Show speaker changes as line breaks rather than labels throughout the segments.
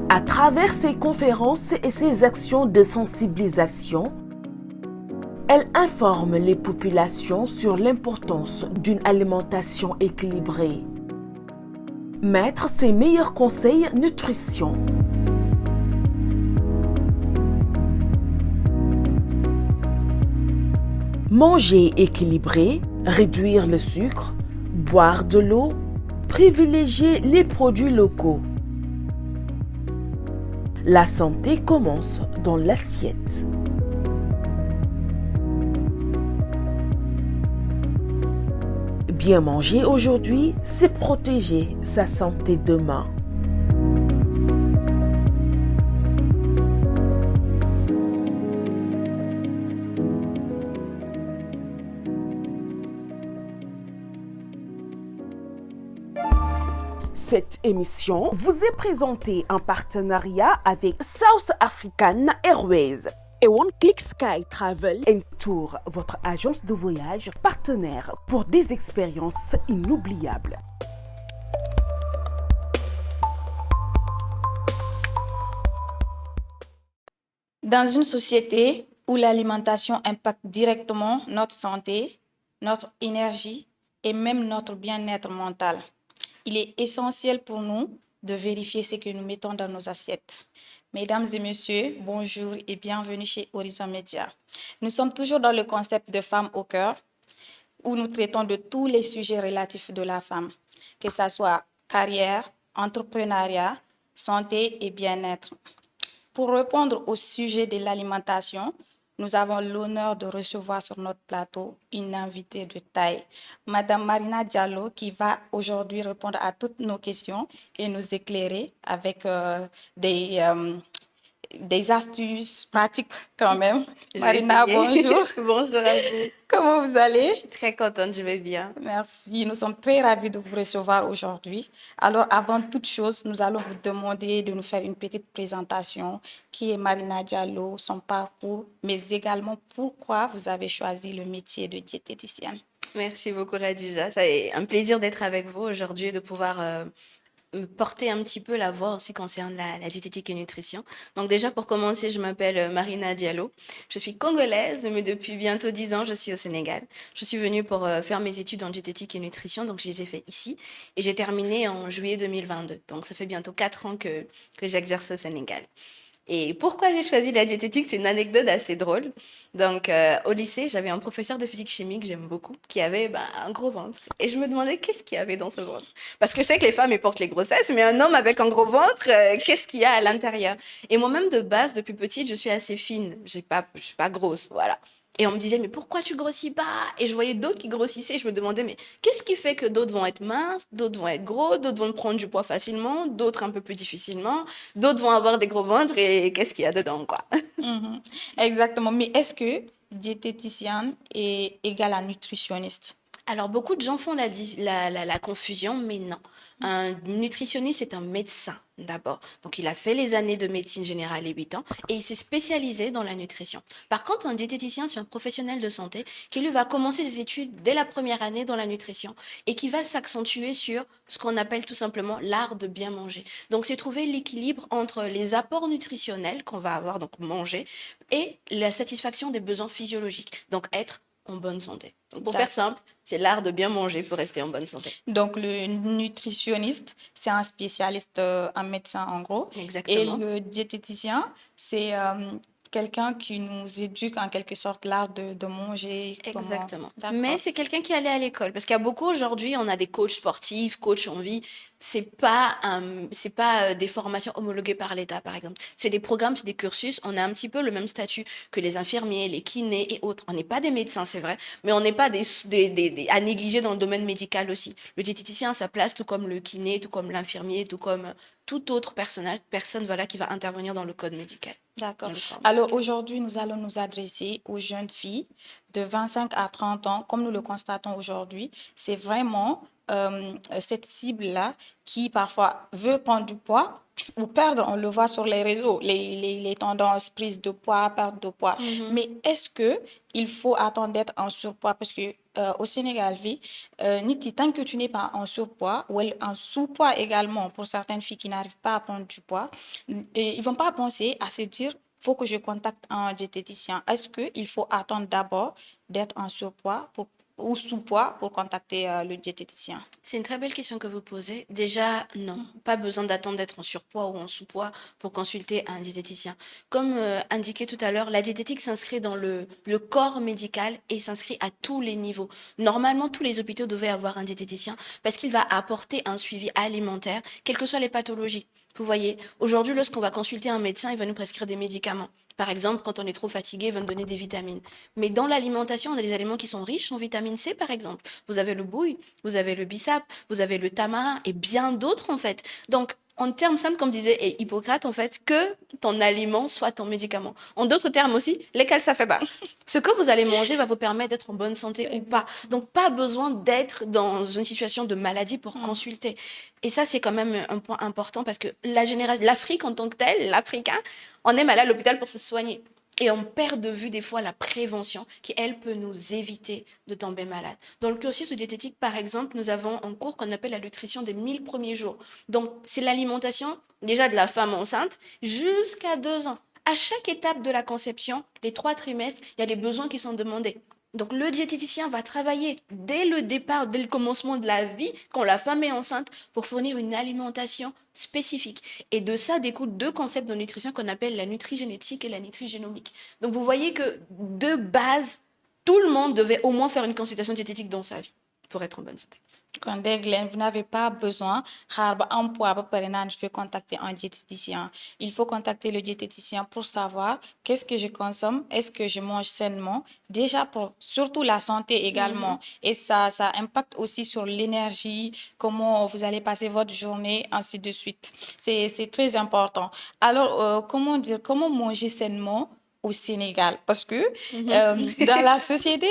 À travers ses conférences et ses actions de sensibilisation, elle informe les populations sur l'importance d'une alimentation équilibrée. Mettre ses meilleurs conseils nutrition. Manger équilibré, réduire le sucre, boire de l'eau, privilégier les produits locaux. La santé commence dans l'assiette. Bien manger aujourd'hui, c'est protéger sa santé demain. Cette émission vous est présentée en partenariat avec South African Airways et One Click Sky Travel Tour, votre agence de voyage partenaire pour des expériences inoubliables.
Dans une société où l'alimentation impacte directement notre santé, notre énergie et même notre bien-être mental, il est essentiel pour nous de vérifier ce que nous mettons dans nos assiettes. Mesdames et messieurs, bonjour et bienvenue chez Horizon Média. Nous sommes toujours dans le concept de Femmes au cœur, où nous traitons de tous les sujets relatifs de la femme, que ce soit carrière, entrepreneuriat, santé et bien-être. Pour répondre au sujet de l'alimentation, nous avons l'honneur de recevoir sur notre plateau une invitée de taille, Madame Marina Diallo, qui va aujourd'hui répondre à toutes nos questions et nous éclairer avec des astuces pratiques quand même. Marina, bonjour.
Bonjour à vous.
Comment vous allez?
Très contente, je vais bien.
Merci, nous sommes très ravis de vous recevoir aujourd'hui. Alors, avant toute chose, nous allons vous demander de nous faire une petite présentation. Qui est Marina Diallo, son parcours, mais également pourquoi vous avez choisi le métier de diététicienne.
Merci beaucoup, Radija. C'est un plaisir d'être avec vous aujourd'hui et de pouvoir porter un petit peu la voix aussi concernant la diététique et nutrition. Donc déjà, pour commencer, je m'appelle Marina Diallo. Je suis congolaise, mais depuis bientôt 10 ans, je suis au Sénégal. Je suis venue pour faire mes études en diététique et nutrition, donc je les ai fait ici. Et j'ai terminé en juillet 2022. Donc ça fait bientôt 4 ans que j'exerce au Sénégal. Et pourquoi j'ai choisi la diététique, c'est une anecdote assez drôle. Donc, au lycée, j'avais un professeur de physique-chimie que j'aime beaucoup, qui avait un gros ventre. Et je me demandais qu'est-ce qu'il y avait dans ce ventre. Parce que c'est que les femmes, ils portent les grossesses, mais un homme avec un gros ventre, qu'est-ce qu'il y a à l'intérieur? Et moi-même, de base, depuis petite, je suis assez fine. Je suis pas grosse, voilà. Et on me disait, mais pourquoi tu grossis pas? Et je voyais d'autres qui grossissaient. Et je me demandais, mais qu'est-ce qui fait que d'autres vont être minces, d'autres vont être gros, d'autres vont prendre du poids facilement, d'autres un peu plus difficilement, d'autres vont avoir des gros ventres et qu'est-ce qu'il y a dedans, quoi?
Mhm. Exactement. Mais est-ce que diététicienne est égale à nutritionniste?
Alors, beaucoup de gens font la confusion, mais non. Un nutritionniste, c'est un médecin d'abord. Donc, il a fait les années de médecine générale et 8 ans et il s'est spécialisé dans la nutrition. Par contre, un diététicien, c'est un professionnel de santé qui, lui, va commencer ses études dès la première année dans la nutrition et qui va s'accentuer sur ce qu'on appelle tout simplement l'art de bien manger. Donc, c'est trouver l'équilibre entre les apports nutritionnels qu'on va avoir, donc manger, et la satisfaction des besoins physiologiques, donc être en bonne santé. Donc, pour faire simple, c'est l'art de bien manger pour rester en bonne santé.
Donc, le nutritionniste, c'est un spécialiste, un médecin en gros.
Exactement.
Et le diététicien, c'est quelqu'un qui nous éduque en quelque sorte l'art de manger.
Exactement.
D'accord.
Mais c'est quelqu'un qui allait à l'école. Parce qu'il y a beaucoup aujourd'hui, on a des coachs sportifs, coachs en vie. C'est pas des formations homologuées par l'État, par exemple. C'est des programmes, c'est des cursus. On a un petit peu le même statut que les infirmiers, les kinés et autres. On n'est pas des médecins, c'est vrai, mais on n'est pas à négliger dans le domaine médical aussi. Le diététicien a sa place, tout comme le kiné, tout comme l'infirmier, tout comme tout autre personne voilà, qui va intervenir dans le code médical.
D'accord. Alors aujourd'hui, nous allons nous adresser aux jeunes filles de 25 à 30 ans. Comme nous le constatons aujourd'hui, c'est vraiment cette cible-là qui parfois veut prendre du poids ou perdre. On le voit sur les réseaux, les tendances prise de poids, perte de poids.
Mhm.
Mais est-ce qu'il faut attendre d'être en surpoids? Parce que au Sénégal, tant que tu n'es pas en surpoids ou en sous-poids également, pour certaines filles qui n'arrivent pas à prendre du poids, ils ne vont pas penser à se dire, faut que je contacte un diététicien. Est-ce qu'il faut attendre d'abord d'être en surpoids ou sous-poids pour contacter le diététicien?
C'est une très belle question que vous posez. Déjà, non, pas besoin d'attendre d'être en surpoids ou en sous-poids pour consulter un diététicien. Comme indiqué tout à l'heure, la diététique s'inscrit dans le corps médical et s'inscrit à tous les niveaux. Normalement, tous les hôpitaux devaient avoir un diététicien parce qu'il va apporter un suivi alimentaire, quelles que soient les pathologies. Vous voyez, aujourd'hui, lorsqu'on va consulter un médecin, il va nous prescrire des médicaments. Par exemple, quand on est trop fatigué, il va nous donner des vitamines. Mais dans l'alimentation, on a des aliments qui sont riches en vitamine C, par exemple. Vous avez le bouille, vous avez le bissap, vous avez le tamarin et bien d'autres, en fait. Donc, en termes simples, comme disait Hippocrate, en fait, que ton aliment soit ton médicament. En d'autres termes aussi, lesquels ça fait pas. Ce que vous allez manger va vous permettre d'être en bonne santé ou pas. Donc, pas besoin d'être dans une situation de maladie pour consulter. Et ça, c'est quand même un point important parce que l'Afrique en tant que telle, l'Africain, on aime aller à l'hôpital pour se soigner. Et on perd de vue des fois la prévention qui, elle, peut nous éviter de tomber malade. Dans le cursus de diététique, par exemple, nous avons un cours qu'on appelle la nutrition des 1000 premiers jours. Donc, c'est l'alimentation déjà de la femme enceinte jusqu'à 2 ans. À chaque étape de la conception, les 3 trimestres, il y a des besoins qui sont demandés. Donc, le diététicien va travailler dès le départ, dès le commencement de la vie, quand la femme est enceinte, pour fournir une alimentation spécifique. Et de ça découlent 2 concepts de nutrition qu'on appelle la nutrigénétique et la nutrigénomique. Donc, vous voyez que de base, tout le monde devait au moins faire une consultation diététique dans sa vie pour être en bonne santé.
Quand Glenn, vous n'avez pas besoin un poids je vais contacter un diététicien. Il faut contacter le diététicien pour savoir qu'est-ce que je consomme, est-ce que je mange sainement, déjà pour surtout la santé également. Et ça impacte aussi sur l'énergie, comment vous allez passer votre journée, ainsi de suite. C'est très important. Alors, comment manger sainement au Sénégal? Parce que dans la société,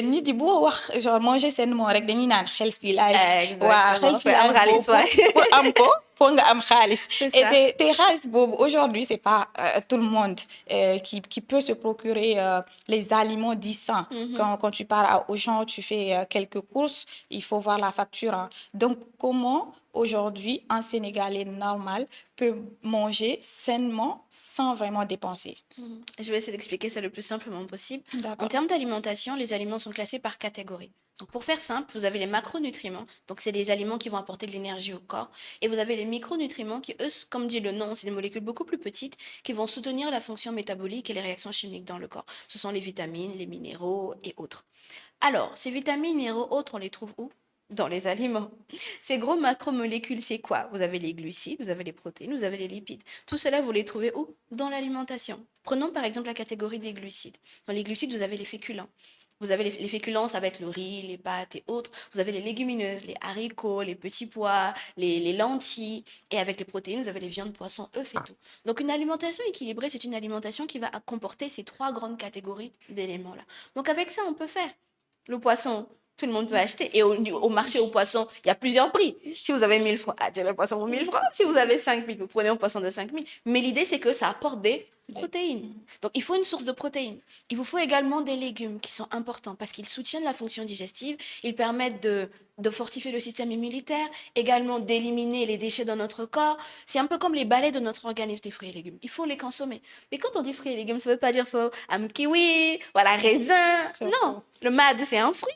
ni di boo wax genre manger sainement rek dañuy naan healthy life. Waaw,
Exactement.
healthy
Faut am
life
xaalis,
boobu
ouais.
pour am ko faut nga am xaalis.
C'est
Et
ça.
te xaalis boobu aujourd'hui c'est pas tout le monde qui peut se procurer les aliments dits sains. Quand tu pars aux gens, tu fais quelques courses, il faut voir la facture, hein. Donc comment aujourd'hui un Sénégalais normal peut manger sainement sans vraiment dépenser?
Je vais essayer d'expliquer ça le plus simplement possible. En
D'accord.
termes d'alimentation, les aliments sont classés par catégorie. Donc, pour faire simple, vous avez les macronutriments, donc c'est les aliments qui vont apporter de l'énergie au corps, et vous avez les micronutriments qui, eux, comme dit le nom, c'est des molécules beaucoup plus petites qui vont soutenir la fonction métabolique et les réactions chimiques dans le corps. Ce sont les vitamines, les minéraux et autres. Alors, ces vitamines, minéraux, autres, on les trouve où? Dans les aliments. Ces gros macromolécules, c'est quoi? Vous avez les glucides, vous avez les protéines, vous avez les lipides. Tout cela, vous les trouvez où? Dans l'alimentation. Prenons par exemple la catégorie des glucides. Dans les glucides, vous avez les féculents. Vous avez les féculents, ça va être le riz, les pâtes et autres. Vous avez les légumineuses, les haricots, les petits pois, les lentilles. Et avec les protéines, vous avez les viandes, poissons, œufs et tout. Donc une alimentation équilibrée, c'est une alimentation qui va comporter ces 3 grandes catégories d'éléments-là. Donc avec ça, on peut faire. Le poisson, tout le monde peut acheter. Et au marché au poisson, il y a plusieurs prix. Si vous avez 1000 francs, achetez le poisson pour 1000 francs. Si vous avez 5000, vous prenez un poisson de 5000. Mais l'idée, c'est que ça apporte des protéines. Donc, il faut une source de protéines. Il vous faut également des légumes qui sont importants parce qu'ils soutiennent la fonction digestive. Ils permettent de fortifier le système immunitaire, également d'éliminer les déchets dans notre corps. C'est un peu comme les balais de notre organisme, les fruits et légumes. Il faut les consommer. Mais quand on dit fruits et légumes, ça ne veut pas dire faut un kiwi, voilà, raisin. Non, le mad, c'est un fruit.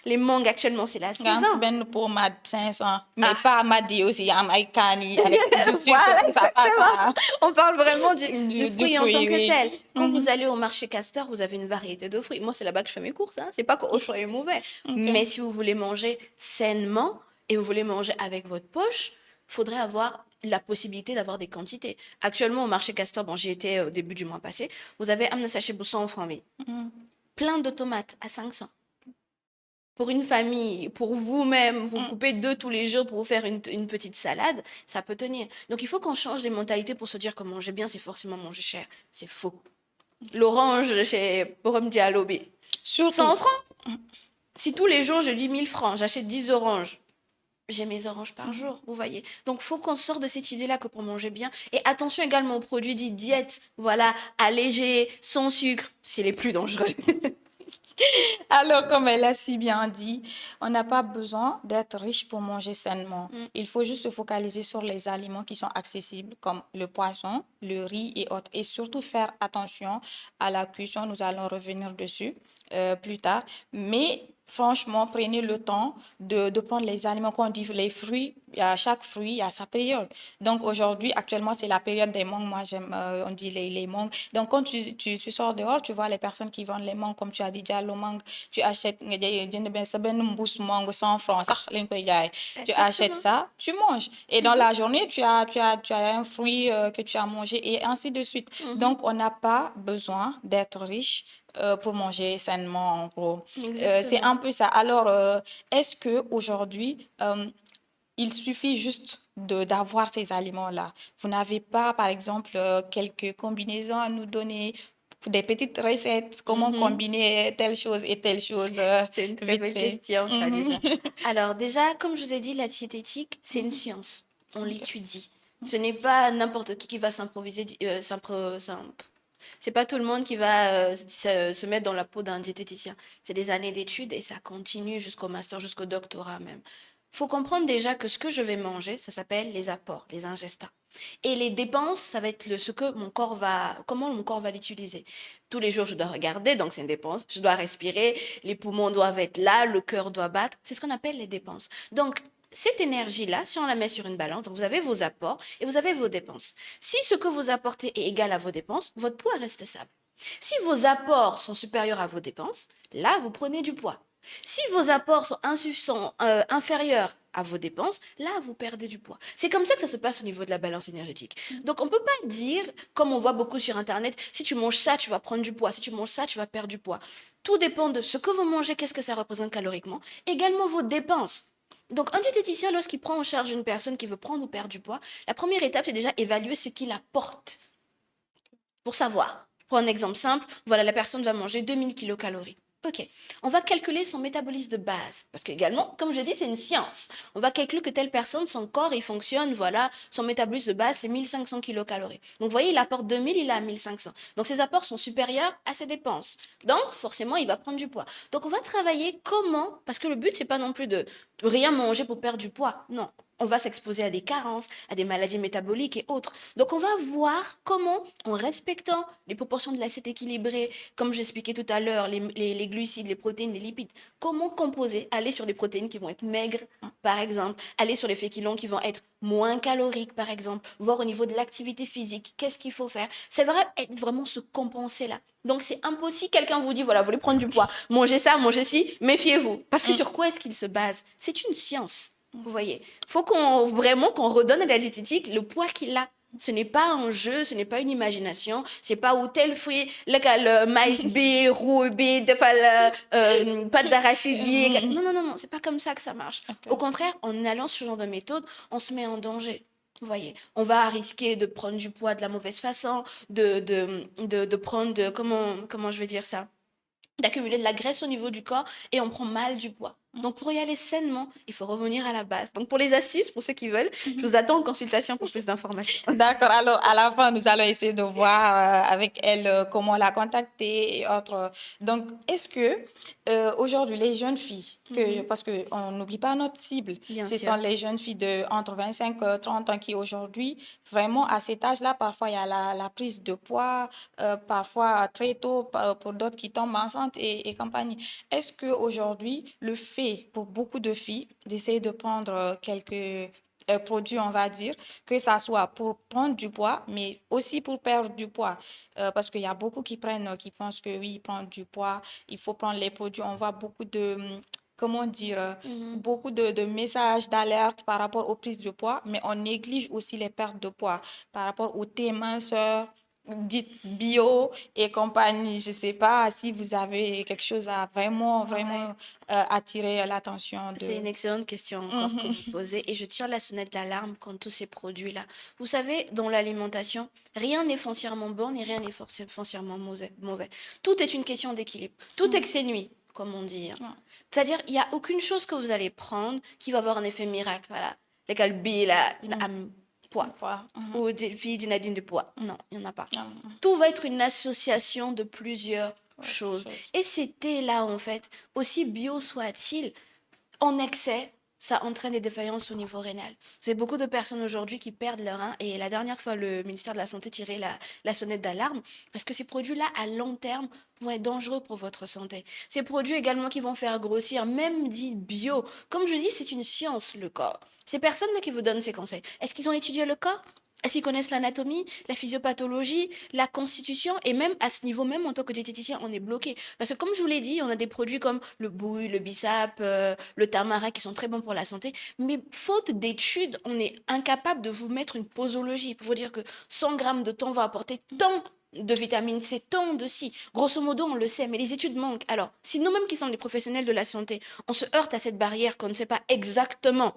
Les mangues, actuellement, c'est la
Nga am si
saison.
benn pot mad 500 mais pas mad yi aussi am ay kaani avec du sucre
Voilà,
tout ça passe,
exactement.
hein.
On parle vraiment du
Du
fruit en
fruit,
tant que
oui.
tel. Quand vous allez au marché Castor, vous avez une variété de fruits. Moi, c'est là-bas que je fais mes courses, hein. C'est pas qu'Auchan est mauvais. Mais si vous voulez manger sainement et vous voulez manger avec votre poche, faudrait avoir la possibilité d'avoir des quantités. Actuellement, au marché Castor, bon, j'y étais au début du mois passé, vous avez un sachet bousson en francs, plein de tomates à 500. Pour une famille, pour vous-même, vous coupez 2 tous les jours pour vous faire une petite salade, ça peut tenir. Donc il faut qu'on change les mentalités pour se dire que manger bien, c'est forcément manger cher. C'est faux. L'orange chez Porum Diallo,
Surtout
100 francs. Si tous les jours je dis 1000 francs, j'achète 10 oranges, j'ai mes oranges par jour, vous voyez. Donc il faut qu'on sorte de cette idée-là que pour manger bien. Et attention également aux produits dits diète, voilà, allégés, sans sucre, c'est les plus dangereux.
Alors, comme elle a si bien dit, on n'a pas besoin d'être riche pour manger sainement.
Mm.
Il faut juste se focaliser sur les aliments qui sont accessibles, comme le poisson, le riz et autres. Et surtout faire attention à la cuisson. Nous allons revenir dessus plus tard. Mais franchement, prenez le temps de prendre les aliments qu'on dit, les fruits. Chaque fruit a sa période. Donc aujourd'hui, actuellement, c'est la période des mangues. Moi, j'aime, on dit les mangues. Donc quand tu sors dehors, tu vois les personnes qui vendent les mangues, comme tu as dit, Diallo mangue, tu achètes sa benn mbuus mangue 100 francs, sax lañ koy jaay. Tu achètes
Exactement.
ça, tu manges. Et dans la journée, tu as un fruit que tu as mangé et ainsi de suite.
Mhm.
Donc, on n'a pas besoin d'être riche pour manger sainement, en gros. C'est
Exactement.
un peu ça. Alors, est-ce que aujourd'hui, il suffit juste d'avoir ces aliments-là? Vous n'avez pas, par exemple, quelques combinaisons à nous donner, des petites recettes, comment
Mhm.
combiner telle chose et telle chose,
C'est une très
vite
belle
fait.
question,
Mhm.
Khadija. Alors déjà, comme je vous ai dit, la diététique, c'est une
Mhm.
science. On
Ok.
l'étudie. Ce n'est pas n'importe qui va s'improviser, c'est pas tout le monde qui va se mettre dans la peau d'un diététicien. C'est des années d'études et ça continue jusqu'au master, jusqu'au doctorat même. Faut comprendre déjà que ce que je vais manger, ça s'appelle les apports, les ingestats. Et les dépenses, ça va être ce que comment mon corps va l'utiliser. Tous les jours, je dois regarder, donc c'est une dépense. Je dois respirer, les poumons doivent être là, le cœur doit battre. C'est ce qu'on appelle les dépenses. Donc, cette énergie-là, si on la met sur une balance, donc vous avez vos apports et vous avez vos dépenses. Si ce que vous apportez est égal à vos dépenses, votre poids reste stable. Si vos apports sont supérieurs à vos dépenses, là, vous prenez du poids. Si vos apports sont inférieurs à vos dépenses, là, vous perdez du poids. C'est comme ça que ça se passe au niveau de la balance énergétique. Donc, on ne peut pas dire, comme on voit beaucoup sur Internet, si tu manges ça, tu vas prendre du poids. Si tu manges ça, tu vas perdre du poids. Tout dépend de ce que vous mangez, qu'est-ce que ça représente caloriquement, également vos dépenses. Donc, un diététicien, lorsqu'il prend en charge une personne qui veut prendre ou perdre du poids, la première étape, c'est déjà évaluer ce qu'il apporte pour savoir. Pour un exemple simple, voilà, la personne va manger 2000 kilocalories. Ok, on va calculer son métabolisme de base. Parce qu'également, comme je dis, c'est une science. On va calculer que telle personne, son corps, il fonctionne, voilà, son métabolisme de base, c'est 1500 kilocalories. Donc, vous voyez, il apporte 2000, il a 1500. Donc, ses apports sont supérieurs à ses dépenses. Donc, forcément, il va prendre du poids. Donc, on va travailler comment, parce que le but, c'est pas non plus de rien manger pour perdre du poids. Non, on va s'exposer à des carences, à des maladies métaboliques et autres. Donc, on va voir comment, en respectant les proportions de l'assiette équilibrée, comme j'expliquais tout à l'heure, les glucides, les protéines, les lipides, comment composer, aller sur des protéines qui vont être maigres, par exemple, aller sur les féculents qui vont être moins caloriques, par exemple, voir au niveau de l'activité physique, qu'est-ce qu'il faut faire. C'est vrai, être vraiment se compenser là. Donc, c'est impossible, quelqu'un vous dit, voilà, vous voulez prendre du poids, mangez ça, mangez ci, méfiez-vous. Parce que
Mm.
sur quoi est-ce qu'il se base? C'est une science. Vous voyez, faut qu'on redonne à la diététique le poids qu'il a. Ce n'est pas un jeu, ce n'est pas une imagination, c'est pas où tel fruit, le maïs B, roux B, pâte d'arachide.
Mm.
Non, non, non, non, c'est pas comme ça que ça marche. Au
Ok.
contraire, en allant sur ce genre de méthode, on se met en danger. Vous voyez, on va risquer de prendre du poids de la mauvaise façon, de prendre, comment je vais dire ça? D'accumuler de la graisse au niveau du corps et on prend mal du poids. Donc pour y aller sainement, il faut revenir à la base. Donc pour les astuces, pour ceux qui veulent, je vous attends en consultation pour plus d'informations.
D'accord. Alors, à la fin, nous allons essayer de voir avec elle comment la contacter et autres. Donc, est-ce que aujourd'hui, les jeunes filles,
Mhm.
parce qu'on n'oublie pas notre cible,
Bien
ce
sûr.
sont les jeunes filles de entre 25 et 30 ans qui aujourd'hui, vraiment à cet âge-là, parfois il y a la prise de poids, parfois très tôt pour d'autres qui tombent enceintes et compagnie. Est-ce que aujourd'hui, le fait pour beaucoup de filles d'essayer de prendre quelques produits, on va dire, que ça soit pour prendre du poids, mais aussi pour perdre du poids. Parce qu'il y a beaucoup qui prennent, qui pensent que oui, prendre du poids, il faut prendre les produits. On voit beaucoup de, comment dire,
Mhm.
beaucoup de messages d'alerte par rapport aux prises de poids, mais on néglige aussi les pertes de poids par rapport aux thé minceurs, dites bio et compagnie. Je ne sais pas si vous avez quelque chose à vraiment,
Ouais.
vraiment attirer l'attention
C'est
de...
une excellente question encore que vous
Mhm.
posez et je tire la sonnette d'alarme contre tous ces produits-là. Vous savez, dans l'alimentation, rien n'est foncièrement bon et rien n'est foncièrement mauvais. Tout est une question d'équilibre. Tout
Mhm.
excès nuit, comme on dit, hein.
Ouais.
C'est-à-dire, il n'y a aucune chose que vous allez prendre qui va avoir un effet miracle. Voilà. Les calbis, là, poids.
Poids. Mhm.
Ou des filles d'une de poids. Non, il n'y en a pas.
Mhm.
Tout va être une association de plusieurs chose. Et ces thés-là, en fait, aussi bio soit-il, en excès, ça entraîne des défaillances au niveau rénal. C'est beaucoup de personnes aujourd'hui qui perdent leur rein. Et la dernière fois, le ministère de la Santé tirait la sonnette d'alarme parce que ces produits-là, à long terme, vont être dangereux pour votre santé. Ces produits également qui vont faire grossir, même dit bio. Comme je dis, c'est une science, le corps. Ces personnes-là qui vous donnent ces conseils, est-ce qu'ils ont étudié le corps? Est-ce qu'ils connaissent l'anatomie, la physiopathologie, la constitution? Et même à ce niveau, même en tant que diététicien, on est bloqué. Parce que comme je vous l'ai dit, on a des produits comme le bouille, le bissap, le tamarin qui sont très bons pour la santé. Mais faute d'études, on est incapable de vous mettre une posologie pour vous dire que 100 grammes de thon va apporter tant de vitamine C, tant de si. Grosso modo, on le sait, mais les études manquent. Alors, si nous-mêmes qui sommes des professionnels de la santé, on se heurte à cette barrière qu'on ne sait pas exactement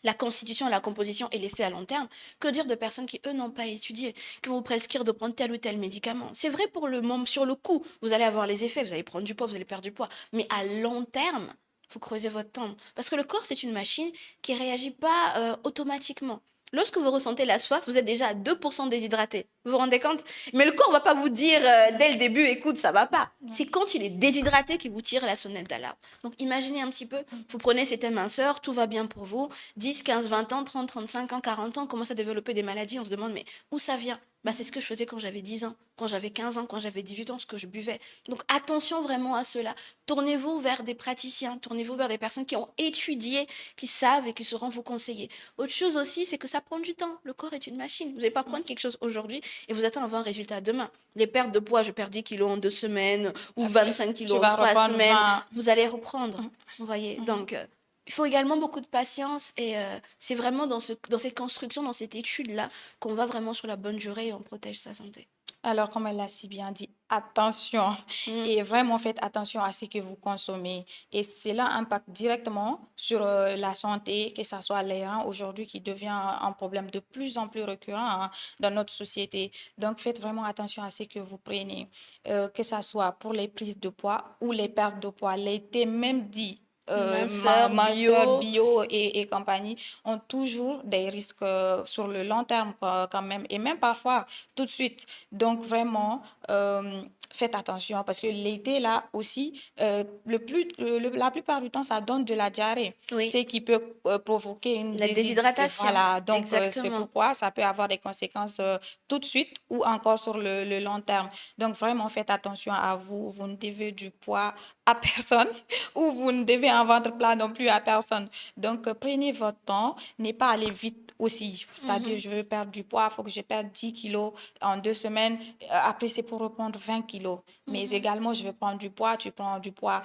la constitution, la composition et l'effet à long terme, que dire de personnes qui, eux, n'ont pas étudié, qui vont vous prescrire de prendre tel ou tel médicament. C'est vrai pour le moment, sur le coup, vous allez avoir les effets, vous allez prendre du poids, vous allez perdre du poids, mais à long terme, vous creusez votre temps. Parce que le corps, c'est une machine qui ne réagit pas automatiquement. Lorsque vous ressentez la soif, vous êtes déjà à 2% déshydraté. Vous vous rendez compte? Mais le corps ne va pas vous dire dès le début, écoute, ça va pas. C'est quand il est déshydraté qu'il vous tire la sonnette d'alarme. Donc imaginez un petit peu, vous prenez cette minceur, tout va bien pour vous, 10, 15, 20 ans, 30, 35 ans, 40 ans, on commence à développer des maladies, on se demande mais où ça vient? Bah, c'est ce que je faisais quand j'avais 10 ans, quand j'avais 15 ans, quand j'avais 18 ans, ce que je buvais. Donc attention vraiment à cela. Tournez-vous vers des praticiens, tournez-vous vers des personnes qui ont étudié, qui savent et qui sauront vous conseiller. Autre chose aussi, c'est que ça prend du temps. Le corps est une machine. Vous n'allez pas prendre quelque chose aujourd'hui et vous attendre avoir un résultat demain. Les pertes de poids, je perds 10 kilos en 2 semaines ou 25 kilos en 3 semaines. Vous allez reprendre. Vous voyez, donc il faut également beaucoup de patience et c'est vraiment dans cette construction, dans cette étude-là, qu'on va vraiment sur la bonne durée et on protège sa santé.
Alors, comme elle l'a si bien dit, attention et vraiment faites attention à ce que vous consommez. Et cela impacte directement sur la santé, que ce soit les reins aujourd'hui qui devient un problème de plus en plus récurrent dans notre société. Donc, faites vraiment attention à ce que vous prenez, que ce soit pour les prises de poids ou les pertes de poids. L'été même dit minceur, bio et compagnie ont toujours des risques sur le long terme quand même et même parfois tout de suite. Donc vraiment, faites attention parce que l'été là aussi, la plupart du temps, ça donne de la diarrhée.
Oui.
C'est qui peut provoquer une
La déshydratation.
Voilà, donc c'est
Exactement.
pourquoi ça peut avoir des conséquences tout de suite ou encore sur le long terme. Donc vraiment, faites attention à vous. Vous ne devez du poids à personne ou vous ne devez un ventre plat non plus à personne. Donc, prenez votre temps, n'est pas aller vite aussi. C'est-à-dire, je veux perdre du poids, il faut que je perde 10 kilos en 2 semaines. Après, c'est pour reprendre 20 kilos. Mais également, je veux prendre du poids, tu prends du poids.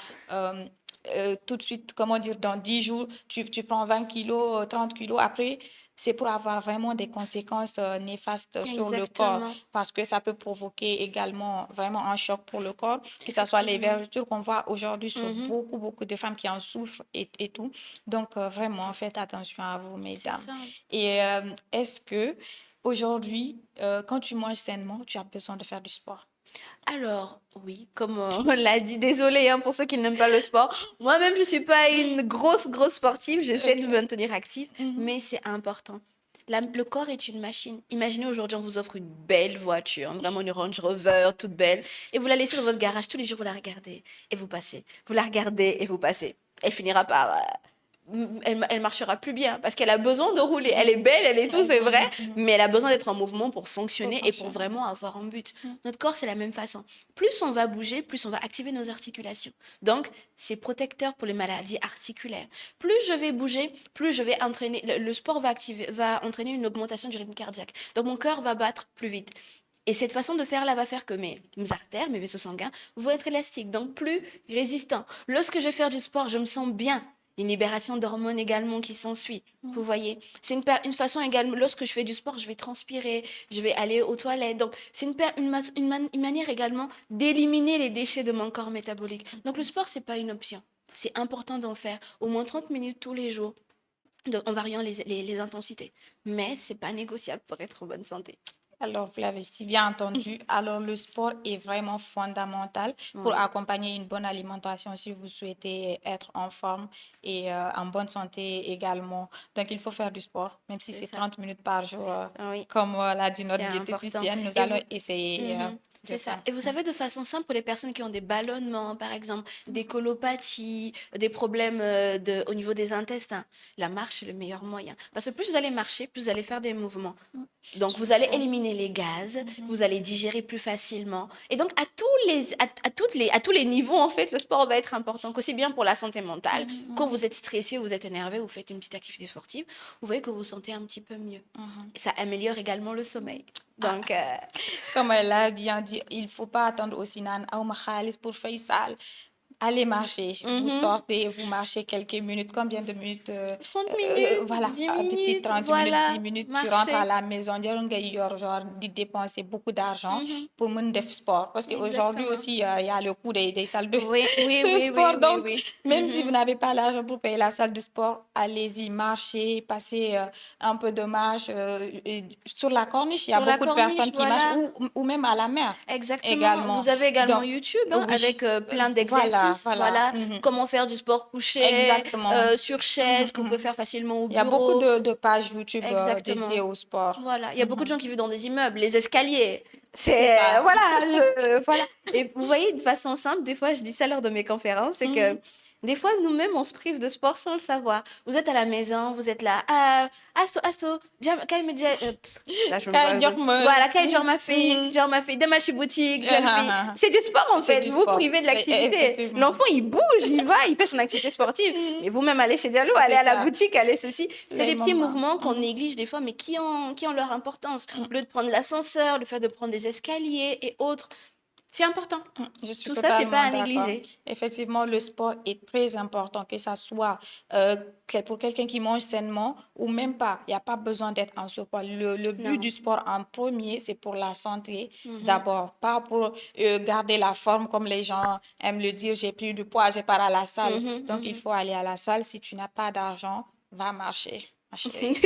Tout de suite, comment dire, dans 10 jours, tu prends 20 kilos, 30 kilos. Après, c'est pour avoir vraiment des conséquences néfastes sur le corps parce que ça peut provoquer également vraiment un choc pour le corps, que ce soit les vergetures qu'on voit aujourd'hui sur beaucoup de femmes qui en souffrent et tout. Donc, vraiment, faites attention à vous, mesdames. Et est-ce que aujourd'hui, quand tu manges sainement, tu as besoin de faire du sport?
Alors, oui, comme on l'a dit, désolée pour ceux qui n'aiment pas le sport. Moi-même, je ne suis pas une grosse sportive. J'essaie de me maintenir active, mais c'est important. Le corps est une machine. Imaginez aujourd'hui, on vous offre une belle voiture, vraiment une Range Rover toute belle, et vous la laissez dans votre garage tous les jours, vous la regardez et vous passez. Vous la regardez et vous passez. Elle finira par... elle marchera plus bien parce qu'elle a besoin de rouler. Elle est belle, elle est tout, c'est vrai, mais elle a besoin d'être en mouvement pour fonctionner et pour vraiment avoir un but. Notre corps, c'est la même façon. Plus on va bouger, plus on va activer nos articulations. Donc, c'est protecteur pour les maladies articulaires. Plus je vais bouger, plus je vais entraîner. Le sport va entraîner une augmentation du rythme cardiaque. Donc, mon cœur va battre plus vite. Et cette façon de faire là va faire que mes artères, mes vaisseaux sanguins vont être élastiques, donc plus résistants. Lorsque je vais faire du sport, je me sens bien. Une libération d'hormones également qui s'ensuit. Vous voyez, c'est une façon également, lorsque je fais du sport, je vais transpirer, je vais aller aux toilettes. Donc, c'est une manière également d'éliminer les déchets de mon corps métabolique. Donc, le sport, c'est pas une option. C'est important d'en faire au moins 30 minutes tous les jours, en variant les intensités. Mais c'est pas négociable pour être en bonne santé.
Alors, vous l'avez si bien entendu. Alors, le sport est vraiment fondamental pour accompagner une bonne alimentation si vous souhaitez être en forme et en bonne santé également. Donc, il faut faire du sport, même si c'est 30 minutes par jour, comme l'a dit notre diététicienne. Nous allons essayer
C'est ça. Et vous savez, de façon simple, pour les personnes qui ont des ballonnements, par exemple, des colopathies, des problèmes au niveau des intestins, la marche est le meilleur moyen. Parce que plus vous allez marcher, plus vous allez faire des mouvements. Donc, vous allez
Super.
éliminer les gaz, vous allez digérer plus facilement. Et donc, à tous les niveaux, en fait, le sport va être important, aussi bien pour la santé mentale. Quand vous êtes stressé, vous êtes énervé, vous faites une petite activité sportive, vous voyez que vous vous sentez un petit peu mieux. Ça améliore également le sommeil. Donc,
Comme elle a bien dit, il ne faut pas attendre aussi nan awma xaalis pour faire salle. Allez marcher. Vous sortez, vous marchez quelques minutes. Combien de minutes
30 minutes,
voilà,
10
un petit
minutes,
30 minutes, 10
voilà,
minutes. Tu rentres à
marcher.
la maison. Jarul ngay yor genre de dépenser beaucoup d'argent pour mener def sport. Parce qu'aujourd'hui
Exactement.
aussi, il y a le coût des salles
Oui, oui,
de
oui, oui,
sport.
oui,
Donc,
oui.
même si vous n'avez pas l'argent pour payer la salle de sport, allez-y, marchez, passez un peu de marche. Et sur la corniche, il y a
Sur la
beaucoup de
corniche,
personnes qui marchent
voilà.
ou même à la mer
Exactement.
également.
Vous avez également
Donc,
YouTube hein,
oui,
avec plein
voilà,
d'exercices.
voilà.
Voilà. Comment faire du sport couché,
Exactement.
sur chaise, que vous pouvez faire facilement au
Il y a beaucoup
bureau.
de pages YouTube dédiées
Exactement.
au sport.
Voilà. Il y a beaucoup de gens qui vivent dans des immeubles, les escaliers.
C'est
C'est,
ça.
voilà, voilà. Et vous voyez, de façon simple, des fois, je dis ça lors de mes conférences, c'est que des fois, nous-mêmes, on se prive de sport sans le savoir. Vous êtes à la maison, vous êtes là, ah, asto, là, je me
Kay
vois,
jox ma.
voilà, kay, genre ma fille, demal chez boutique, jeune fille. C'est du sport, en
C'est
fait.
du
Vous
sport.
privez de l'activité.
Effectivement.
L'enfant, il bouge, il va, il fait son activité sportive. Mais vous-même, allez chez Diallo, allez
C'est
à la
ça.
boutique, allez ceci. C'est
Les
des petits
moments.
mouvements qu'on néglige des fois, mais qui ont leur importance. Au lieu de prendre l'ascenseur, le fait de prendre des escaliers et autres, c'est important.
Je suis
Tout ça, c'est pas
totalement
à
d'accord.
négliger.
Effectivement, le sport est très important, que ça soit pour quelqu'un qui mange sainement ou même pas. Il n'y a pas besoin d'être en surpoids. Le but
Non.
du sport en premier, c'est pour la santé
Mhm.
d'abord, pas pour garder la forme comme les gens aiment le dire, j'ai pris du poids, j'ai pas à la salle.
Mhm,
Donc, il
mhm.
faut aller à la salle. Si tu n'as pas d'argent, va marcher, ma chérie.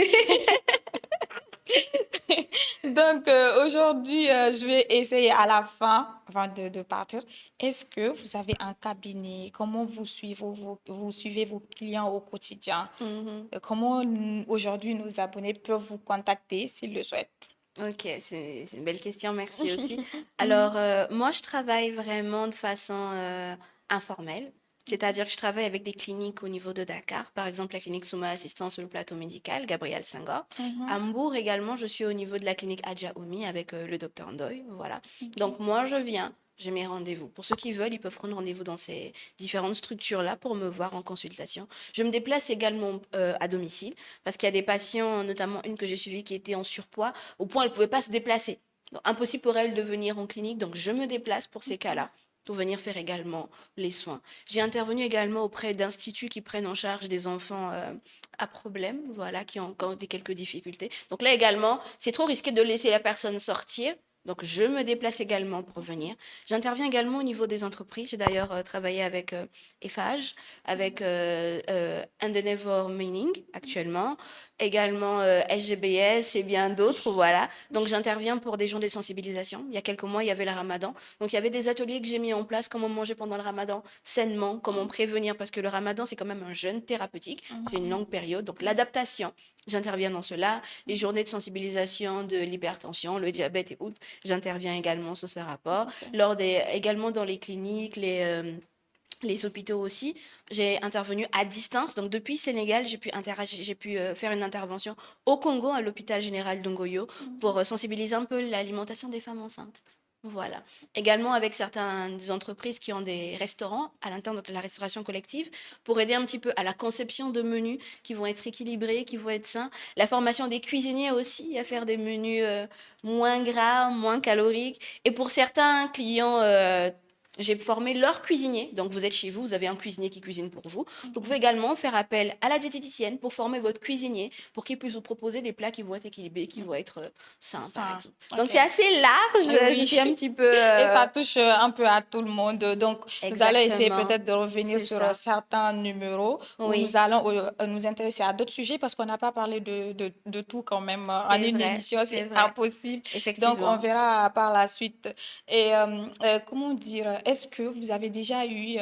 Donc, aujourd'hui, je vais essayer à la fin, avant de partir. Est-ce que vous avez un cabinet? Comment vous suivez vos clients au quotidien?
Mhm.
Comment aujourd'hui nos abonnés peuvent vous contacter s'ils le souhaitent?
Ok, c'est une belle question, merci aussi. Alors, moi, je travaille vraiment de façon informelle. C'est-à-dire que je travaille avec des cliniques au niveau de Dakar, par exemple la clinique Souma Assistance sur le plateau médical, Gabriel Senghor. À Mbourg également, je suis au niveau de la clinique Adja Oumi avec le docteur Ndoye, voilà. Donc moi, je viens, j'ai mes rendez-vous. Pour ceux qui veulent, ils peuvent prendre rendez-vous dans ces différentes structures-là pour me voir en consultation. Je me déplace également à domicile parce qu'il y a des patients, notamment une que j'ai suivie qui était en surpoids, au point elle ne pouvait pas se déplacer. Donc, impossible pour elle de venir en clinique, donc je me déplace pour ces cas-là pour venir faire également les soins. J'ai intervenu également auprès d'instituts qui prennent en charge des enfants à problème, voilà, qui ont encore quelques difficultés. Donc là également, c'est trop risqué de laisser la personne sortir. Donc, je me déplace également pour venir. J'interviens également au niveau des entreprises. J'ai d'ailleurs travaillé avec Eiffage, avec Endeavour Mining actuellement, également SGBS et bien d'autres, voilà. Donc, j'interviens pour des journées de sensibilisation. Il y a quelques mois, il y avait le ramadan. Donc, il y avait des ateliers que j'ai mis en place, comment manger pendant le ramadan sainement, comment prévenir, parce que le ramadan, c'est quand même un jeûne thérapeutique. C'est une longue période. Donc, l'adaptation, j'interviens dans cela. Les journées de sensibilisation de l'hypertension, le diabète et autres, j'interviens également sur ce rapport. Également dans les cliniques, les hôpitaux aussi, j'ai intervenu à distance. Donc depuis Sénégal, j'ai pu faire une intervention au Congo, à l'hôpital général d'Ongoyo, pour sensibiliser un peu l'alimentation des femmes enceintes. Voilà. Également avec certaines entreprises qui ont des restaurants à l'intérieur de la restauration collective pour aider un petit peu à la conception de menus qui vont être équilibrés, qui vont être sains. La formation des cuisiniers aussi à faire des menus moins gras, moins caloriques. Et pour certains clients, j'ai formé leurs cuisiniers. Donc, vous êtes chez vous, vous avez un cuisinier qui cuisine pour vous. Donc, vous pouvez également faire appel à la diététicienne pour former votre cuisinier, pour qu'il puisse vous proposer des plats qui vont être équilibrés, qui vont être sains, par exemple. Donc,
Ok.
c'est assez large. Je
Oui.
suis un petit peu...
Et ça touche un peu à tout le monde. Donc, nous allons essayer
Exactement.
peut-être de revenir
C'est
sur
ça.
certains numéros où
Oui.
nous allons nous intéresser à d'autres sujets parce qu'on n'a pas parlé de tout quand même en
C'est
une
vrai,
émission.
c'est
C'est
vrai.
impossible. Donc, on
Effectivement.
verra par la suite. Et comment dire, est-ce que vous avez déjà eu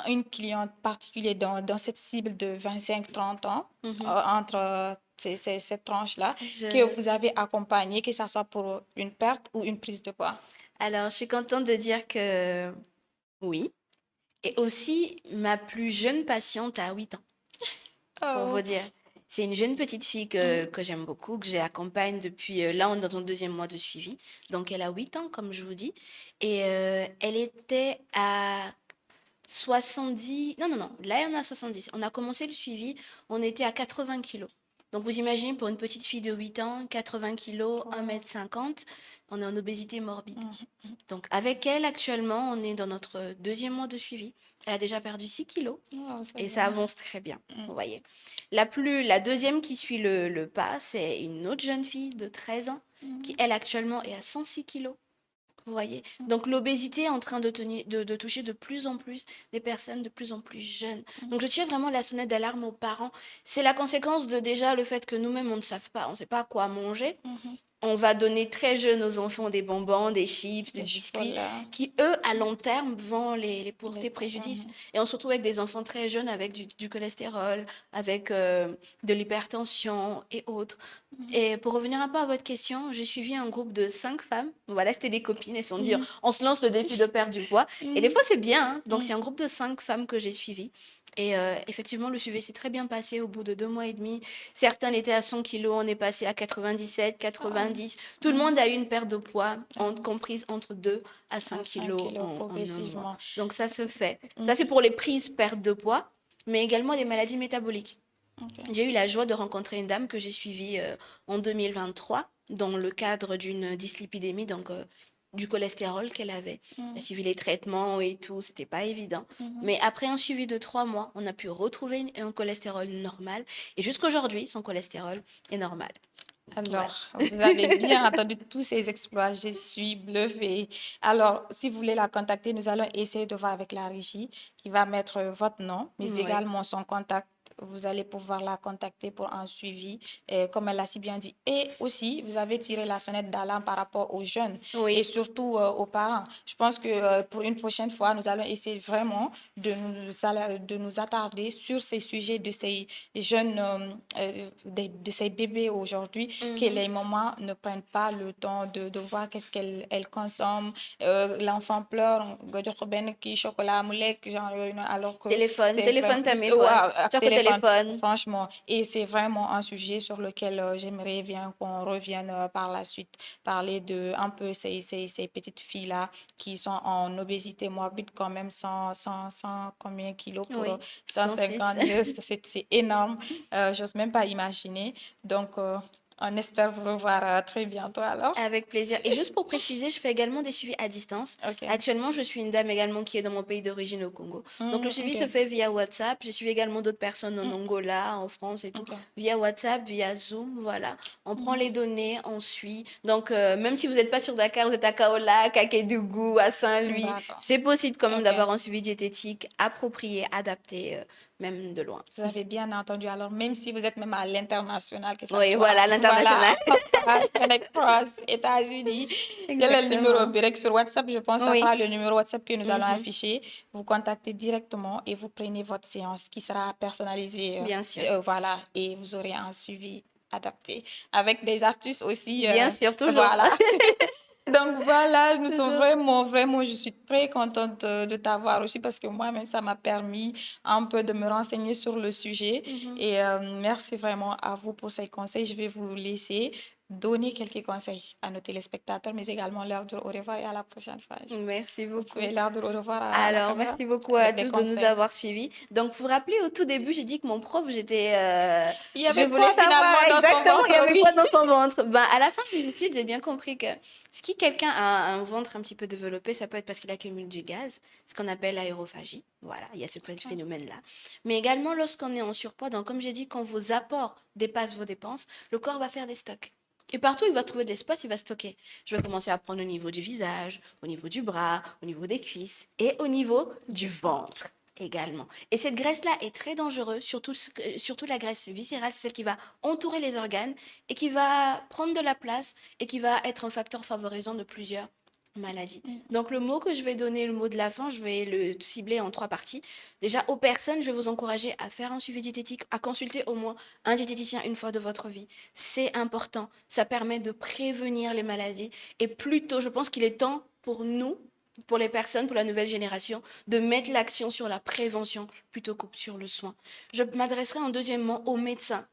une cliente particulière dans cette cible de 25-30 ans, entre cette tranche-là, que
Je...
vous avez accompagnée, que ce soit pour une perte ou une prise de poids?
Alors, je suis contente de dire que oui. Et aussi, ma plus jeune patiente a 8 ans, pour vous
Oh.
dire. C'est une jeune petite fille que j'aime beaucoup, que j'accompagne depuis, là, on est dans son deuxième mois de suivi. Donc, elle a 8 ans, comme je vous dis. Et elle était à 70... Non, non, non. Là, on a 70. On a commencé le suivi, on était à 80 kilos. Donc, vous imaginez, pour une petite fille de 8 ans, 80 kilos, 1,50 m, on est en obésité morbide. Donc, avec elle, actuellement, on est dans notre deuxième mois de suivi. Elle a déjà perdu 6 kilos
Oh, c'est
et ça
bien.
avance très bien, vous voyez. La deuxième qui suit le pas, c'est une autre jeune fille de 13 ans qui, elle, actuellement, est à 106 kilos. Vous voyez. Donc l'obésité est en train de toucher de plus en plus des personnes de plus en plus jeunes. Donc je tire vraiment la sonnette d'alarme aux parents. C'est la conséquence de déjà le fait que nous-mêmes, on ne sait pas, on ne sait pas quoi manger. On va donner très jeune aux enfants des bonbons, des chips, des
Des
biscuits,
chocolats.
qui, eux, à long terme, vont les porter
Les-
préjudice. Et on se retrouve avec des enfants très jeunes avec du cholestérol, avec de l'hypertension et autres. Et pour revenir un peu à votre question, j'ai suivi un groupe de 5 femmes. Voilà, c'était des copines. Elles se sont dit, on se lance le défi de perdre du poids. Et des fois, c'est bien, hein. Donc, c'est un groupe de 5 femmes que j'ai suivi. Et effectivement, le suivi s'est très bien passé au bout de 2 mois et demi. Certains étaient à 100 kilos, on est passé à 97, 90. Tout le monde a eu une perte de poids, comprise entre 2 à 5
À 5
kilos
kilos
en 1 mois.
progressivement.
Donc, ça se fait. Ça, c'est pour les prises perte de poids, mais également des maladies métaboliques.
Ok.
J'ai eu la joie de rencontrer une dame que j'ai suivie en 2023 dans le cadre d'une dyslipidémie, donc du cholestérol qu'elle avait. Elle a suivi les traitements et tout, c'était pas évident. Mais après un suivi de 3 mois, on a pu retrouver un cholestérol normal. Et jusqu'aujourd'hui, son cholestérol est normal. Voilà.
Alors, vous avez bien entendu tous ces exploits. Je suis bluffée. Alors, si vous voulez la contacter, nous allons essayer de voir avec la régie qui va mettre votre nom, mais
Oui.
également son contact. Vous allez pouvoir la contacter pour un suivi, comme elle l'a si bien dit. Et aussi, vous avez tiré la sonnette d'alarme par rapport aux jeunes et
Oui,
surtout aux parents. Je pense que pour une prochaine fois, nous allons essayer vraiment de nous attarder sur ces sujets de ces jeunes, de ces bébés aujourd'hui, que les mamans ne prennent pas le temps de voir qu'est-ce qu'elles consomment. L'enfant pleure, nga jox ko benn kii chocolat mu lekk, genre yooyu noonu, alors que
téléphone,
c'est vraiment
téléphone tamit, ouais.
waaw, ak
Jox ko
téléphone,
téléphone.
franchement. Et c'est vraiment un sujet sur lequel j'aimerais bien qu'on revienne par la suite, parler de un peu ces petites filles-là qui sont en obésité morbide quand même, 100 combien kilos pour
Oui, 106.
150, c'est énorme. J'ose même pas imaginer. Donc, on espère vous revoir très bientôt alors.
Avec plaisir. Et juste pour préciser, je fais également des suivis à distance.
Ok.
Actuellement, je suis une dame également qui est dans mon pays d'origine au Congo. Donc le suivi
Ok.
se fait via WhatsApp. Je suis également d'autres personnes en Angola, en France et tout.
Ok.
Via WhatsApp, via Zoom, voilà. On prend les données, on suit. Donc même si vous n'êtes pas sur Dakar, vous êtes à Kaolack, à Kédougou, à Saint-Louis,
D'accord.
c'est possible quand même
Ok.
d'avoir un suivi diététique approprié, adapté, même de loin.
Vous avez bien entendu. Alors, même si vous êtes même à l'international, que ça
Oui,
soit
voilà, l'international.
voilà, Fenech France, États-Unis, quel est le numéro
Exactement.
direct sur WhatsApp? Je pense que ça
Oui.
sera le numéro WhatsApp que nous allons
Mhm.
afficher. Vous contactez directement et vous prenez votre séance qui sera personnalisée.
Bien sûr.
Voilà, et vous aurez un suivi adapté avec des astuces aussi.
Bien sûr, toujours.
Voilà. Donc voilà, nous sommes
Toujours.
vraiment, je suis très contente de t'avoir aussi parce que moi-même, ça m'a permis un peu de me renseigner sur le sujet. Et merci vraiment à vous pour ces conseils. Je vais vous laisser donner quelques conseils à nos téléspectateurs, mais également leur dire au revoir et à la prochaine fois.
Merci
Vous
beaucoup.
pouvez leur dire au revoir à la
Alors,
caméra
merci beaucoup à
avec des
tous de nous
conseils.
avoir suivis. Donc, vous vous rappelez, au tout début, j'ai dit que mon prof,
Il y
je
avait
voulais
quoi
savoir
finalement dans son
exactement il y
ventre,
avait
oui.
quoi dans son ventre. Ben, à la fin des études, j'ai bien compris que si quelqu'un a un ventre un petit peu développé, ça peut être parce qu'il accumule du gaz, ce qu'on appelle l'aérophagie. Voilà, il y a ce petit phénomène-là. Mais également, lorsqu'on est en surpoids, donc comme j'ai dit, quand vos apports dépassent vos dépenses, le corps va faire des stocks. Et partout, il va trouver des spots, il va stocker. Je vais commencer à prendre au niveau du visage, au niveau du bras, au niveau des cuisses et au niveau du ventre également. Et cette graisse-là est très dangereuse, surtout la graisse viscérale, c'est celle qui va entourer les organes et qui va prendre de la place et qui va être un facteur favorisant de plusieurs maladie. Donc le mot que je vais donner, le mot de la fin, je vais le cibler en 3 parties. Déjà, aux personnes, je vais vous encourager à faire un suivi diététique, à consulter au moins un diététicien une fois de votre vie. C'est important. Ça permet de prévenir les maladies. Et plutôt, je pense qu'il est temps pour nous, pour les personnes, pour la nouvelle génération, de mettre l'action sur la prévention plutôt que sur le soin. Je m'adresserai en deuxièmement aux médecins.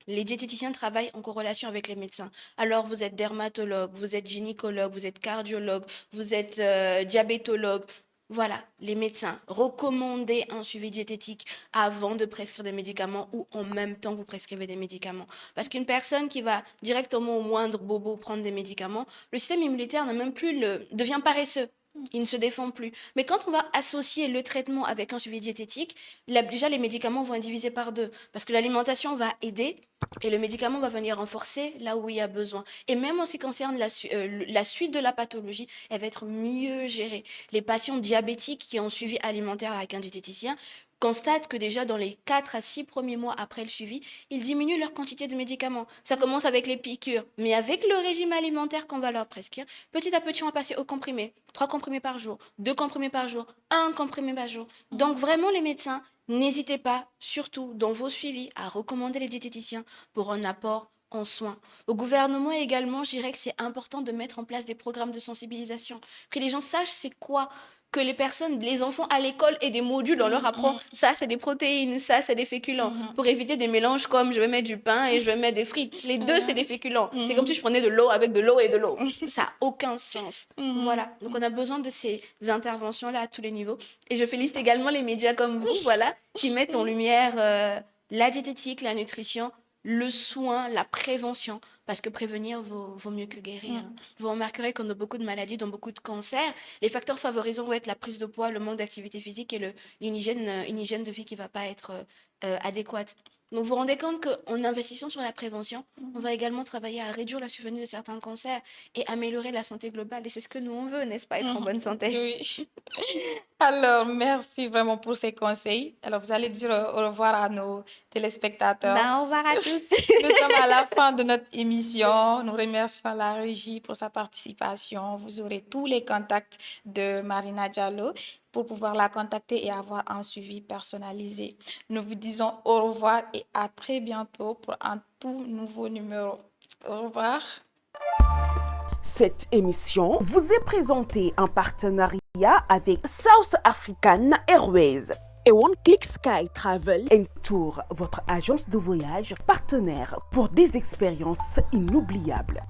Les diététiciens travaillent en corrélation avec les médecins. Alors, vous êtes dermatologue, vous êtes gynécologue, vous êtes cardiologue, vous êtes diabétologue. Voilà, les médecins, recommandez un suivi diététique avant de prescrire des médicaments ou en même temps que vous prescrivez des médicaments. Parce qu'une personne qui va directement au moindre bobo prendre des médicaments, le système immunitaire n'a même plus devient paresseux. Il ne se défend plus. Mais quand on va associer le traitement avec un suivi diététique, déjà les médicaments vont être divisés par 2. Parce que l'alimentation va aider et le médicament va venir renforcer là où il y a besoin. Et même en ce qui concerne la suite de la pathologie, elle va être mieux gérée. Les patients diabétiques qui ont suivi alimentaire avec un diététicien constatent que déjà dans les 4 à 6 premiers mois après le suivi, ils diminuent leur quantité de médicaments. Ça commence avec les piqûres, mais avec le régime alimentaire qu'on va leur prescrire, petit à petit on va passer aux comprimés. 3 comprimés par jour, 2 comprimés par jour, 1 comprimé par jour. Donc vraiment les médecins, n'hésitez pas, surtout dans vos suivis, à recommander les diététiciens pour un apport en soins. Au gouvernement également, je dirais que c'est important de mettre en place des programmes de sensibilisation, que les gens sachent c'est quoi que les enfants à l'école aient des modules, on leur apprend ça c'est des protéines, ça c'est des féculents, pour éviter des mélanges comme je vais mettre du pain et je vais mettre des frites. Les deux c'est des féculents. C'est comme si je prenais de l'eau avec de l'eau et de l'eau. Ça n'a aucun sens. Voilà, donc on a besoin de ces interventions-là à tous les niveaux. Et je félicite également les médias comme vous, voilà, qui mettent en lumière la diététique, la nutrition, le soin, la prévention, parce que prévenir vaut mieux que guérir. Vous remarquerez qu'on a beaucoup de maladies, dont beaucoup de cancers. Les facteurs favorisants vont être la prise de poids, le manque d'activité physique et une hygiène de vie qui ne va pas être adéquate. Donc vous vous rendez compte qu'en investissant sur la prévention, on va également travailler à réduire la survenue de certains cancers et améliorer la santé globale. Et c'est ce que nous on veut, n'est-ce pas, être en bonne santé?
Oui. Alors, merci vraiment pour ces conseils. Alors, vous allez dire au revoir à nos téléspectateurs.
Au revoir à tous.
Nous sommes à la fin de notre émission. Nous remercions la régie pour sa participation. Vous aurez tous les contacts de Marina Diallo pour pouvoir la contacter et avoir un suivi personnalisé. Nous vous disons au revoir et à très bientôt pour un tout nouveau numéro. Au revoir.
Cette émission vous est présentée en partenariat avec South African Airways et One Click Sky Travel & Tour, votre agence de voyage partenaire pour des expériences inoubliables.